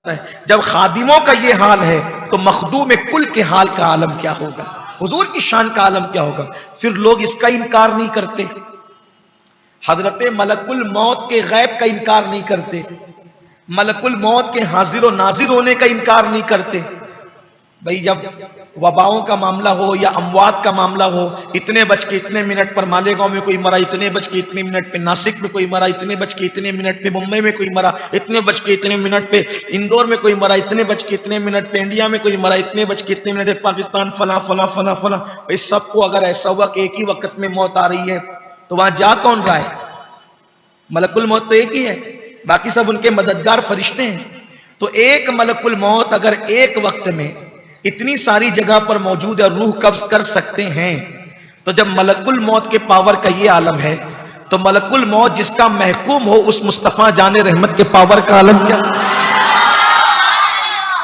है। जब खादिमों का ये हाल है तो मखदूम कुल के हाल का आलम क्या होगा, हुजूर की शान का आलम क्या होगा। फिर लोग इसका इनकार नहीं करते, हजरत मलकुल मौत के गैब का इनकार नहीं करते, मलकुल मौत के हाजिर और नाजिर होने का इनकार नहीं करते। भाई जब वबाओं का मामला हो या अमवात का मामला हो, इतने बज के इतने मिनट पर मालेगांव में कोई मरा, इतने बज के इतने मिनट पे नासिक में कोई मरा, इतने बज के इतने मिनट पे मुंबई में कोई मरा, इतने बज के इतने मिनट पे इंदौर में कोई मरा, इतने बज के इतने मिनट पे इंडिया में कोई मरा, इतने बज के इतने मिनट पे पाकिस्तान, फला फला फला फला। इस सबको अगर ऐसा हुआ कि एक ही वक्त में मौत आ रही है तो वहां जा कौन रहा है? मलकुल मौत तो एक ही है, बाकी सब उनके मददगार फरिश्ते हैं। तो एक मलकुल मौत अगर एक वक्त में इतनी सारी जगह पर मौजूद है, रूह कब्ज कर सकते हैं, तो जब मलकुल मौत के पावर का ये आलम है तो मलकुल मौत जिसका महकूम हो उस मुस्तफा जाने रहमत के पावर का आलम क्या?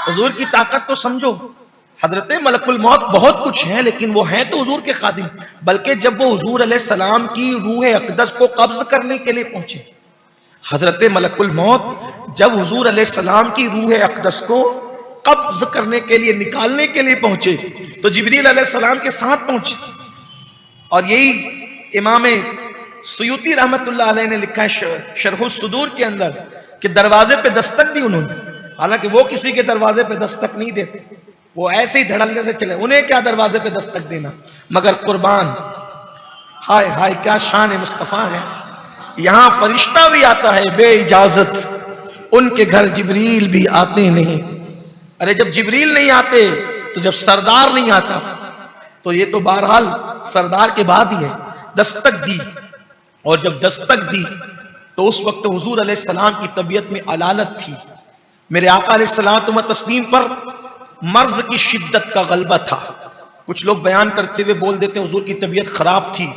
हुजूर की ताकत तो समझो। हजरत मलकुल मौत बहुत कुछ है लेकिन वो है तो हुजूर के खादिम। बल्कि जब वो हुजूर अलैहिस्सलाम की रूह अक़दस को कब्ज करने के लिए पहुंचे, हजरत मलकुल मौत जब हुजूर अलैहिस्सलाम की रूह अक़दस को कब्ज करने के लिए, निकालने के लिए पहुंचे तो जिब्रील अलैहिस्सलाम के साथ पहुंचे। और यही इमाम सुयूती रहमतुल्लाह अलैह ने लिखा है शरहुस सुदूर के अंदर कि दरवाजे पे दस्तक दी उन्होंने। हालांकि वो किसी के दरवाजे पे दस्तक नहीं देते, वो ऐसे ही धड़ल्ले से चले, उन्हें क्या दरवाजे पे दस्तक देना। मगर कुर्बान, हाय हाय क्या शान मुस्तफा है। यहां फरिश्ता भी आता है बे इजाजत, उनके घर जिब्रील भी आते नहीं। अरे जब जिब्रील नहीं आते तो जब सरदार नहीं आता, तो ये तो बहरहाल सरदार के बाद ही है। दस्तक दी, और जब दस्तक दी तो उस वक्त हुजूर अलैहिस्सलाम की तबीयत में अलालत थी। मेरे आका अलैहिस्सलाम तस्लीम पर मर्ज की शिद्दत का गलबा था। कुछ लोग बयान करते हुए बोल देते हैं हुजूर की तबीयत खराब थी।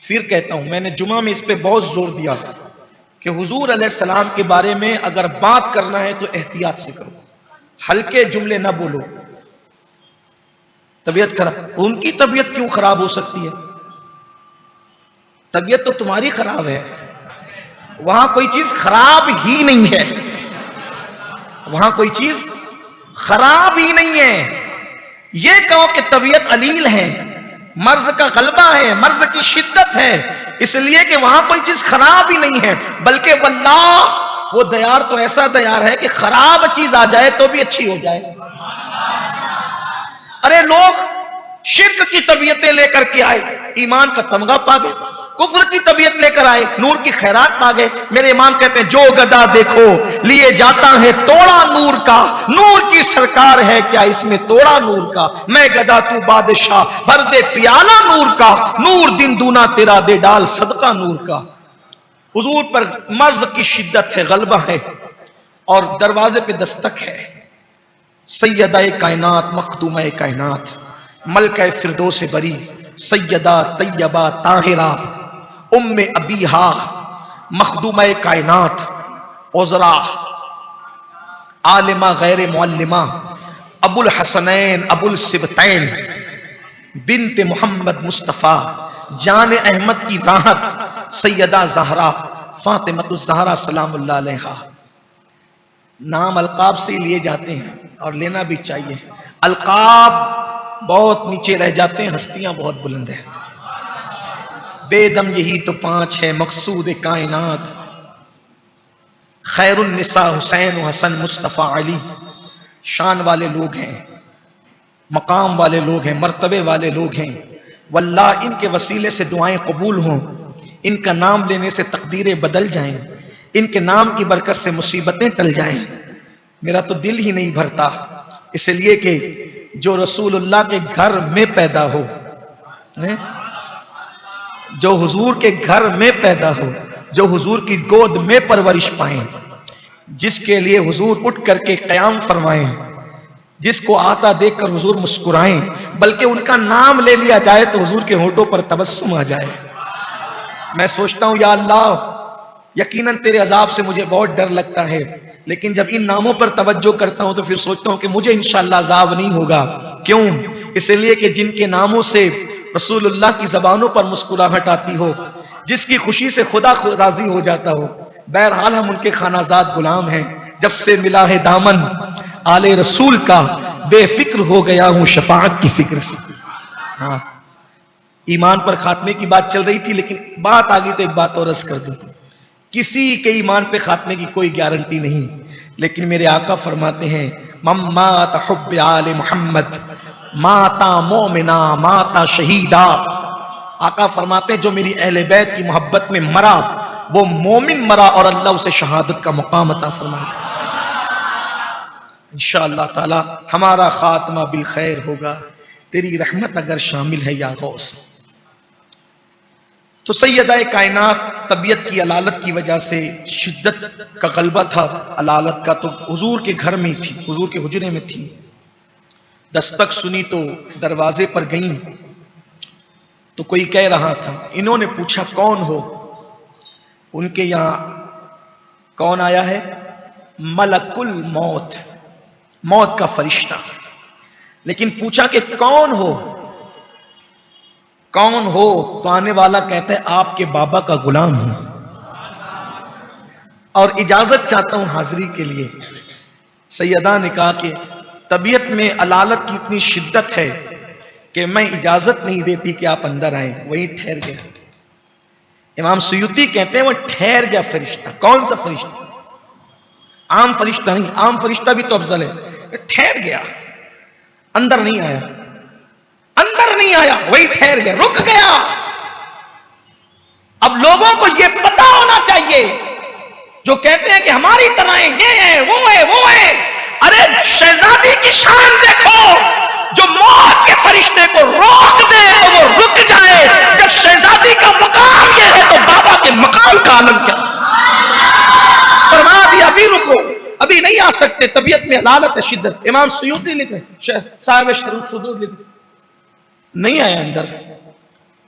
फिर कहता हूं, मैंने जुमा में इस पे बहुत जोर दिया कि हुजूर अलैहिस्सलाम के बारे में अगर बात करना है तो एहतियात से करो, हल्के जुमले ना बोलो। तबीयत खराब, उनकी तबीयत क्यों खराब हो सकती है? तबीयत तो तुम्हारी खराब है, वहां कोई चीज खराब ही नहीं है, वहां कोई चीज खराब ही नहीं है। ये कहो कि तबीयत अलील है, मर्ज का गलबा है, मर्ज की शिद्दत है, इसलिए कि वहां कोई चीज खराब ही नहीं है। बल्कि वल्लाह वो दयार तो ऐसा दयार है कि खराब चीज आ जाए तो भी अच्छी हो जाए। अरे लोग शिर्क की तबीयतें लेकर के आए, ईमान का तमगा पा गए, कुफ्र की तबीयत लेकर आए, नूर की खैरात पा गए। मेरे इमाम कहते हैं जो गदा देखो लिए जाता है तोड़ा नूर का, नूर की सरकार है क्या इसमें तोड़ा नूर का। मैं गदा तू बादशाह भर दे पियाला नूर का, नूर दिन दूना तेरा दे डाल सदका नूर का। हुजूर पर मर्ज की शिद्दत है, गलबा है, और दरवाजे पे दस्तक है। सैयदा कायनात, मखदूमा कायनात, मलका फिरदौस बरी, सैयदा तैयबा ताहिरा, उम्मे अबीहा, मखदूमा कायनात, उज़रा, आलिमा गैर मुअल्लिमा, अबुल हसनैन अबुल सिबतैन, बिन्ते मोहम्मद मुस्तफ़ा, जान अहमद की राहत, सैयदा ज़हरा फातिमतुज़ ज़हरा सलामुल्लाह अलैहा। नाम अलकाब से लिए जाते हैं और लेना भी चाहिए। अलकाब बहुत नीचे रह जाते हैं, हस्तियां बहुत बुलंद हैं। बेदम यही तो पांच है मकसूद कायनात, खैरुन निसा हुसैन हसन मुस्तफ़ा अली। शान वाले लोग हैं, मकाम वाले लोग हैं, मर्तबे वाले लोग हैं। वल्लाह इनके वसीले से दुआएं कबूल हों, इनका नाम लेने से तकदीरें बदल जाएं, इनके नाम की बरकत से मुसीबतें टल जाएं। मेरा तो दिल ही नहीं भरता, इसलिए कि जो रसूलुल्लाह के घर में पैदा हो, जो हुजूर के घर में पैदा हो, जो हुजूर की गोद में परवरिश पाए, जिसके लिए हुजूर उठ करके क़याम फरमाएं, जिसको आता देखकर हुजूर मुस्कुराएं, बल्कि उनका नाम ले लिया जाए तो हुजूर के होठों पर तबस्सुम आ जाए। मैं सोचता हूं या अल्लाह, यकीनन तेरे अजाब से मुझे बहुत डर लगता है, लेकिन जब इन नामों पर तवज्जो करता हूं तो फिर सोचता हूं कि मुझे इंशाअल्लाह अजाब नहीं होगा। क्यों? इसलिए कि जिनके नामों से रसूलुल्लाह की जबानों पर मुस्कुराहट आती हो, जिसकी खुशी से खुदा राजी हो जाता हो। बहरहाल हम उनके खानाजाद गुलाम हैं। जब से मिला है दामन आले रसूल का, बेफिक्र हो गया हूं शफाअत की फिक्र से। हाँ, ईमान पर खात्मे की बात चल रही थी, लेकिन बात आ गई तो एक बात और अर्ज कर दूं। किसी के ईमान पे खात्मे की कोई गारंटी नहीं, लेकिन मेरे आका फरमाते हैं मम्मात हुब्बे आले मोहम्मद माता मोमिना माता शहीदा। आका फरमाते हैं जो मेरी अहले बैत की मोहब्बत में मरा वो मोमिन मरा और अल्लाह उसे शहादत का मुकाम अता फरमाए। इंशाअल्लाह ताला हमारा खात्मा बिल खैर होगा, तेरी रहमत अगर शामिल है या गौस। तो सैयदा कायनात तबीयत की अलालत की वजह से शिद्दत का गलबा था अलालत का, तो हुजूर के घर में थी, हुजूर के हुजरे में थी। दस्तक सुनी तो दरवाजे पर गई तो कोई कह रहा था, इन्होंने पूछा कौन हो? उनके यहां कौन आया है? मलकुल मौत, मौत का फरिश्ता। लेकिन पूछा कि कौन हो, कौन हो? तो आने वाला कहता है आपके बाबा का गुलाम हूं और इजाजत चाहता हूं हाजिरी के लिए। सैयदा ने कहा कि तबीयत में अलालत की इतनी शिद्दत है कि मैं इजाजत नहीं देती कि आप अंदर आए। वहीं ठहर गया। इमाम सुयूती कहते हैं वो ठहर गया फरिश्ता। कौन सा फरिश्ता? आम फरिश्ता नहीं, आम फरिश्ता भी तो अफजल है। ठहर गया, अंदर नहीं आया, अंदर नहीं आया, वही ठहर गया, रुक गया। अब लोगों को यह पता होना चाहिए जो कहते हैं कि हमारी तरह ये है वो है वो है। अरे शहजादी की शान देखो, जो मौत के फरिश्ते को रोक दे तो वो रुक जाए। जब शहजादी का मकाम ये है तो बाबा के मकाम का आलम क्या? फरमा दिया अभी रुको, अभी नहीं आ सकते, तबीयत में अलालत है, शिद्दत। इमाम सुयूती लिख रहे, साहिब शरूफ सुदूर लिख रहे, नहीं आया अंदर।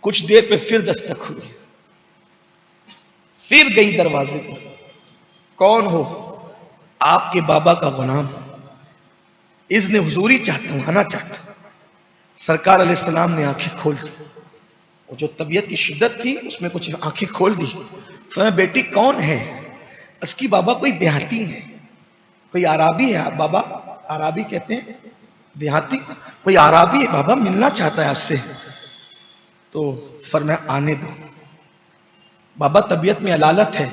कुछ देर पे फिर दस्तक हुई, फिर गई दरवाजे पर। कौन हो? आपके बाबा का गुलाम, इज़्न हुजूरी चाहता हूं, आना चाहता हूं। सरकार अलैहिस्सलाम ने आंखें खोल दी, जो तबीयत की शिद्दत थी उसमें कुछ आंखें खोल दी। फरमाया बेटी कौन है? उसकी बाबा कोई देहाती है, कोई आराबी है। बाबा आराबी कहते हैं देहाती, कोई आराबी है बाबा, मिलना चाहता है आपसे। तो फरमाया आने दो, बाबा तबीयत में अलालत है।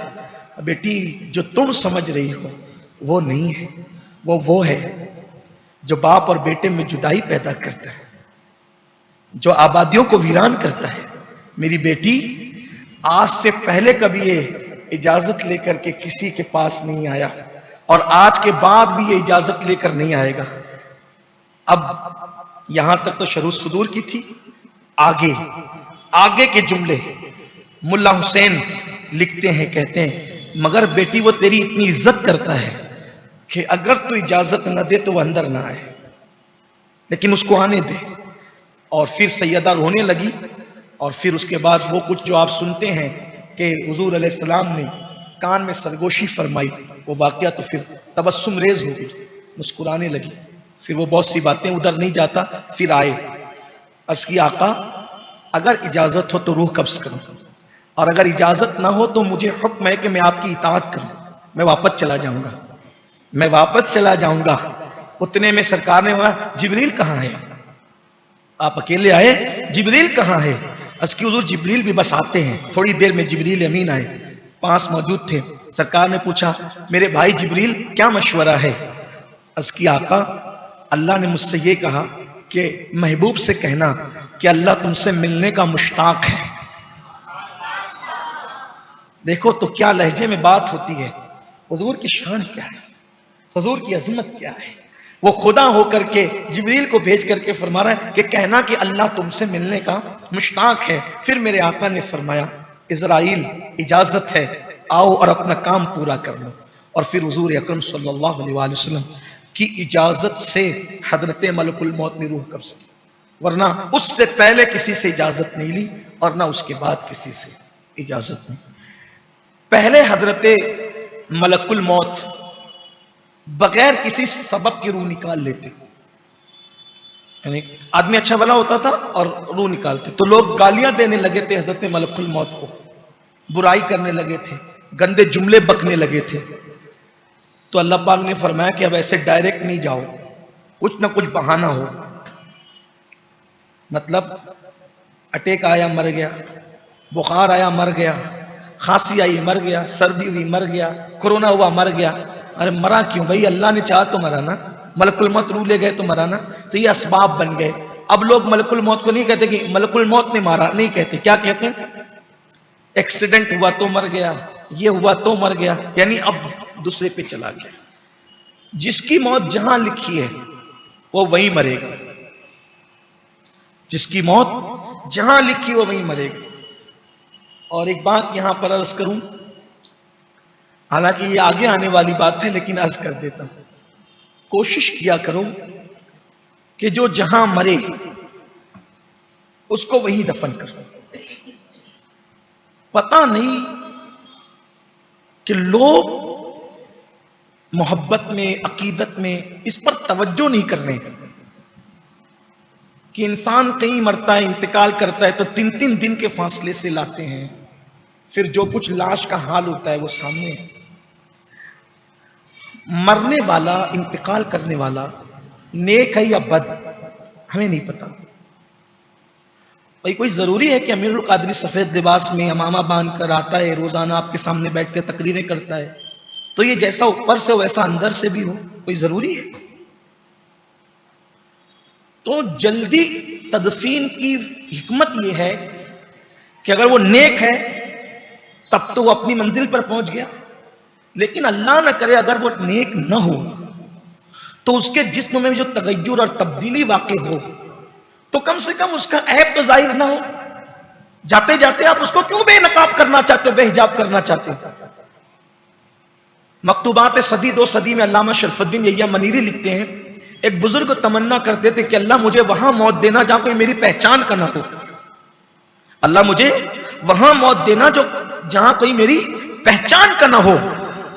बेटी जो तुम समझ रही हो वो नहीं है, वो है जो बाप और बेटे में जुदाई पैदा करता है, जो आबादियों को वीरान करता है। मेरी बेटी आज से पहले कभी ये इजाजत लेकर के किसी के पास नहीं आया और आज के बाद भी ये इजाजत लेकर नहीं आएगा। अब यहां तक तो शरूफ सुदूर की थी। आगे के जुमले मुल्ला हुसैन लिखते हैं, कहते हैं मगर बेटी वो तेरी इतनी इज्जत करता है कि अगर तू इजाजत न दे तो वो अंदर ना आए, लेकिन उसको आने दे। और फिर सैयदा रोने लगी। और फिर उसके बाद वो कुछ जो आप सुनते हैं कि हुजूर अलैहिस्सलाम ने कान में सरगोशी फरमाई, वो वाकया तो फिर तबस्सुम रेज हो गई, मुस्कुराने लगी। फिर वो बहुत सी बातें, उधर नहीं जाता। फिर आए, अर्ज़ की आका अगर इजाजत हो तो रूह कब्ज करूं, और अगर इजाजत ना हो तो मुझे हुक्म है कि मैं आपकी इताअत करूं, मैं वापस चला जाऊंगा, मैं वापस चला जाऊंगा। उतने में सरकार ने कहा जिब्रील कहां है? आप अकेले आए, जिब्रील कहां है? अस्की हुजूर जिब्रील भी बस आते हैं। थोड़ी देर में जिब्रील अमीन आए, पास मौजूद थे। सरकार ने पूछा मेरे भाई जिब्रील क्या मशवरा है? अस्की आका अल्लाह ने मुझसे ये कहा कि महबूब से कहना कि अल्लाह तुमसे मिलने का मुश्ताक है। देखो तो क्या लहजे में बात होती है। हुजूर की शान क्या है, हुजूर की अजमत क्या है। वो खुदा होकर के जिब्रील को भेज करके फरमा रहा है कि कहना कि अल्लाह तुमसे मिलने का मुश्ताक है। फिर मेरे आका ने फरमाया इज़राइल इजाजत है, आओ और अपना काम पूरा कर लो। और फिर हुजूर अकरम सल्लल्लाहु अलैहि वसल्लम की इजाजत से हजरत मलकुल मौत ने रूह कब्ज़ की, वरना उससे पहले किसी से इजाजत नहीं ली और ना उसके बाद किसी से इजाजत नहीं। पहले हजरत मलकुल मौत बगैर किसी सबब की रूह निकाल लेते, यानी आदमी अच्छा भला होता था और रूह निकालते। तो लोग गालियां देने लगे थे हजरत मलकुल मौत को, बुराई करने लगे थे, गंदे जुमले बकने लगे थे। तो अल्लाह पाक ने फरमाया कि अब ऐसे डायरेक्ट नहीं जाओ, कुछ ना कुछ बहाना हो। मतलब अटैक आया मर गया, बुखार आया मर गया, खांसी आई मर गया, सर्दी हुई मर गया, कोरोना हुआ मर गया। अरे मरा क्यों भाई? अल्लाह ने चाहा तो मरा ना, मलकुल मौत रू ले गए तो मरा ना। तो ये असबाब बन गए। अब लोग मलकुल मौत को नहीं कहते कि मलकुल मौत ने मारा, नहीं कहते। क्या कहते हैं? एक्सीडेंट हुआ तो मर गया, ये हुआ तो मर गया, यानी अब दूसरे पे चला गया। जिसकी मौत जहां लिखी है वो वहीं मरेगा, जिसकी मौत जहां लिखी वो वहीं मरेगा। और एक बात यहां पर अर्ज करूं, हालांकि ये आगे आने वाली बात है लेकिन अर्ज कर देता हूं। कोशिश किया करो कि जो जहां मरे उसको वहीं दफन करो। पता नहीं कि लोग मोहब्बत में, अकीदत में इस पर तवज्जो नहीं कर रहे कि इंसान कहीं मरता है, इंतकाल करता है तो 3-3 दिन के फासले से लाते हैं। फिर जो कुछ लाश का हाल होता है वो सामने है। मरने वाला, इंतकाल करने वाला नेक है या बद, हमें नहीं पता। भाई कोई जरूरी है कि अमीरुल कादरी सफेद लिबास में अमामा बांध कर आता है, रोजाना आपके सामने बैठ कर तकरीरें करता है, तो ये जैसा ऊपर से वैसा अंदर से भी हो? कोई जरूरी है? तो जल्दी तदफीन की हिकमत यह है कि अगर वो नेक है तब तो वो अपनी मंजिल पर पहुंच गया, लेकिन अल्लाह न करे अगर वो नेक न हो तो उसके जिस्म में जो तगय्युर और तब्दीली वाक़ई हो तो कम से कम उसका ऐब तो जाहिर ना हो। जाते जाते आप उसको क्यों बेनकाब करना चाहते हो, बेहिजाब करना चाहते हो? मकतूबात सदी 2 सदी में अल्लामा शरफुद्दीन यहिया मनीरी लिखते हैं, एक बुजुर्ग तमन्ना करते थे कि अल्लाह मुझे वहां मौत देना जहां कोई मेरी पहचान का ना हो। अल्लाह मुझे वहां मौत देना जो जहां कोई मेरी पहचान का ना हो।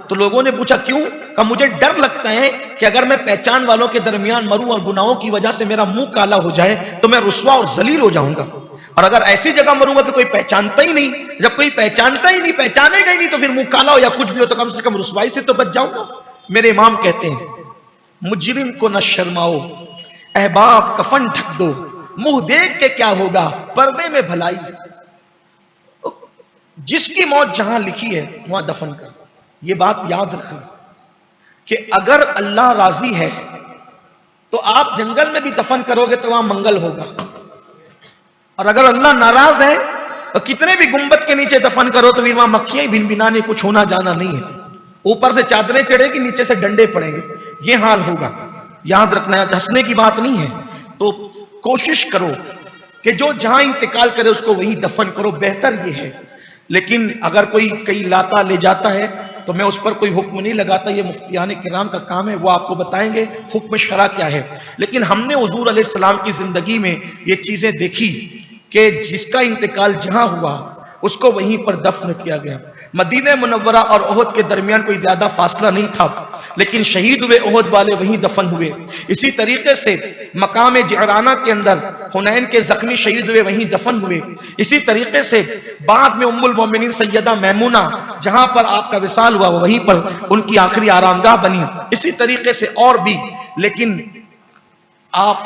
तो लोगों ने पूछा क्यों? कहा मुझे डर लगता है कि अगर मैं पहचान वालों के दरमियान मरूं और गुनाहों की वजह से मेरा मुंह काला हो जाए तो मैं रुस्वा और जलील हो जाऊंगा, और अगर ऐसी जगह मरूंगा कि कोई पहचानता ही नहीं, जब कोई पहचानता ही नहीं, पहचानेगा ही नहीं, तो फिर मुंह काला हो या कुछ भी हो तो कम से कम रुस्वाई से तो बच जाऊंगा। मेरे इमाम कहते हैं मुजरिम को न शर्माओ, अहबाब कफन ढक दो, मुंह देख के क्या होगा, पर्दे में भलाई। जिसकी मौत जहां लिखी है वहां दफन कर। ये बात याद रखना कि अगर अल्लाह राजी है तो आप जंगल में भी दफन करोगे तो वहां मंगल होगा, और अगर अल्लाह नाराज है तो कितने भी गुंबद के नीचे दफन करो तो फिर वहां मक्खियां ही भिनभिनाने, कुछ होना जाना नहीं है। ऊपर से चादरें चढ़ेगी, नीचे से डंडे पड़ेंगे, ये हाल होगा। याद रखना है, हंसने की बात नहीं है। तो कोशिश करो कि जो जहां इंतकाल करे उसको वहीं दफन करो, बेहतर ये है। लेकिन अगर कोई कहीं लाता ले जाता है तो मैं उस पर कोई हुक्म नहीं लगाता, ये मुफ्तियान किराम का काम है, वो आपको बताएंगे हुक्म शरा क्या है। लेकिन हमने हुजूर अलैहिस्सलाम की जिंदगी में ये चीजें देखी कि जिसका इंतकाल जहां हुआ उसको वहीं पर दफन किया गया। मदीना मुनव्वरा और ओहद के दरमियान कोई ज्यादा फासला नहीं था, लेकिन शहीद हुए ओहद वाले वहीं दफन हुए। इसी तरीके से मकाम जिराना के अंदर हुनैन के जख्मी शहीद हुए, वहीं दफन हुए। इसी तरीके से बाद में उम्मुल मोमिनीन सैयदा मैमूना जहां पर आपका विसाल हुआ वहीं पर उनकी आखिरी आरामगाह बनी। इसी तरीके से और भी, लेकिन आप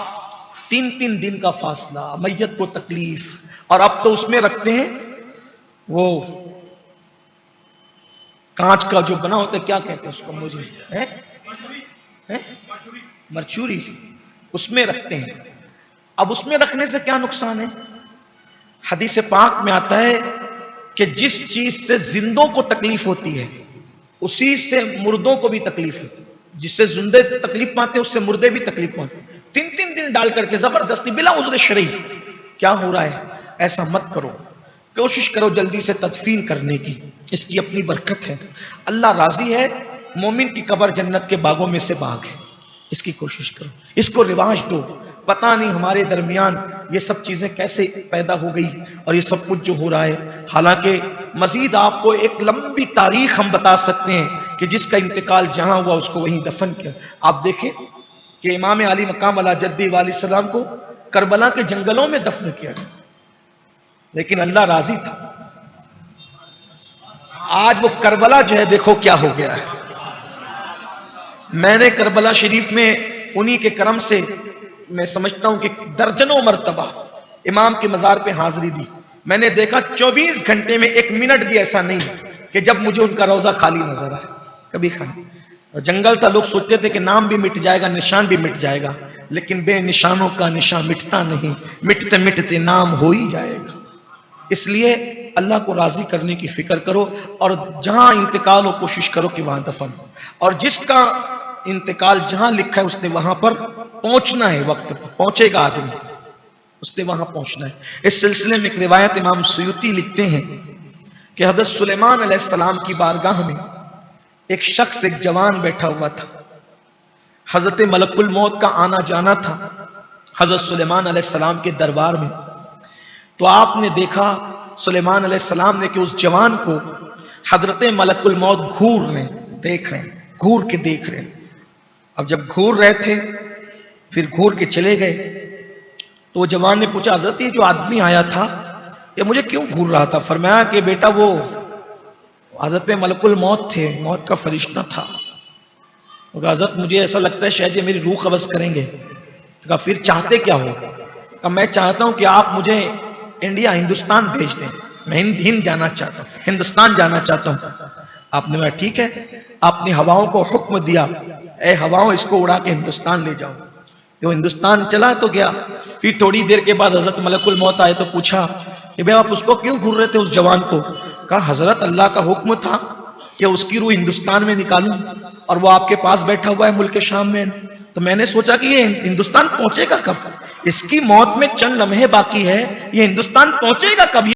3-3 दिन का फासला, मैयत को तकलीफ, और अब तो उसमें रखते हैं वो कांच का जो बना होता है, क्या कहते हैं उसको, मुझे मरचूरी, उसमें रखते हैं। अब उसमें रखने से क्या नुकसान है? हदीस पाक में आता है कि जिस चीज से जिंदों को तकलीफ होती है उसी से मुर्दों को भी तकलीफ होती है। जिससे जिंदे तकलीफ पाते हैं उससे मुर्दे भी तकलीफ पाते हैं। 3-3 दिन डाल करके जबरदस्ती बिला उज़्र शरई, क्या हो रहा है? ऐसा मत करो। कोशिश करो जल्दी से तदफीन करने की, इसकी अपनी बरकत है। अल्लाह राजी है, मोमिन की कब्र जन्नत के बागों में से बाग है। इसकी कोशिश करो, इसको रिवाज दो। पता नहीं हमारे दरमियान ये सब चीजें कैसे पैदा हो गई और ये सब कुछ जो हो रहा है। हालांकि मजीद आपको एक लंबी तारीख हम बता सकते हैं कि जिसका इंतकाल जहां हुआ उसको वहीं दफन किया। आप देखें कि इमाम अली मकाम अला जद्दी वाली सलाम को करबला के जंगलों में दफन किया गया, लेकिन अल्लाह राजी था। आज वो करबला जो है देखो क्या हो गया है। मैंने करबला शरीफ में उन्हीं के करम से मैं समझता हूं कि दर्जनों मर्तबा इमाम के मजार पे हाजिरी दी। मैंने देखा 24 घंटे में 1 मिनट भी ऐसा नहीं कि जब मुझे उनका रोजा खाली नजर आए, कभी खाली। जंगल था, लोग सोचते थे कि नाम भी मिट जाएगा, निशान भी मिट जाएगा, लेकिन बेनिशानों का निशान मिटता नहीं, मिटते मिटते नाम हो ही जाएगा। इसलिए अल्लाह को राजी करने की फिक्र करो और जहां इंतकाल हो कोशिश करो कि वहां दफन हो, और जिसका इंतकाल जहां लिखा है उसने वहां पर पहुंचना है, वक्त पर पहुंचेगा आदमी, उसने वहां पहुंचना है। इस सिलसिले में एक रिवायत इमाम सुयूती लिखते हैं कि हज़रत सुलेमान अलैहिस्सलाम की बारगाह में एक शख्स, एक जवान बैठा हुआ था। हजरत मलकुल मौत का आना जाना था हजरत सुलेमान अलैहिस्सलाम के दरबार में। तो आपने देखा सुलेमान अलैहिस्सलाम ने कि उस जवान को हजरत मलकुल मौत घूर रहे हैं। अब जब घूर रहे थे, फिर घूर के चले गए, तो वो जवान ने पूछा, हजरत ये जो आदमी आया था ये मुझे क्यों घूर रहा था? फरमाया कि बेटा वो हजरत मलकुल मौत थे, मौत का फरिश्ता था। तो हजरत मुझे ऐसा लगता है शायद ये मेरी रूह कब्ज़ करेंगे। तो कहा फिर चाहते क्या हो? कहा मैं चाहता हूं कि आप मुझे इंडिया, हिंदुस्तान भेज दें, मैं हिंद जाना चाहता हूं, हिंदुस्तान जाना चाहता हूं। आपने कहा ठीक है। आपने हवाओं को हुक्म दिया, ए हवाओं इसको उड़ा के हिंदुस्तान ले जाओ। वो हिंदुस्तान चला तो गया। फिर थोड़ी देर के बाद हजरत मलकुल मौत आए तो पूछा कि भाई आप उसको क्यों घूर रहे थे, उस जवान को? कहा हजरत अल्लाह का हुक्म था कि उसकी रूह हिंदुस्तान में निकालूं, और वो आपके पास बैठा हुआ है मुल्क शाम में, तो मैंने सोचा कि ये हिंदुस्तान पहुंचेगा कब? इसकी मौत में चंद लम्हे बाकी है, ये हिंदुस्तान पहुंचेगा कब?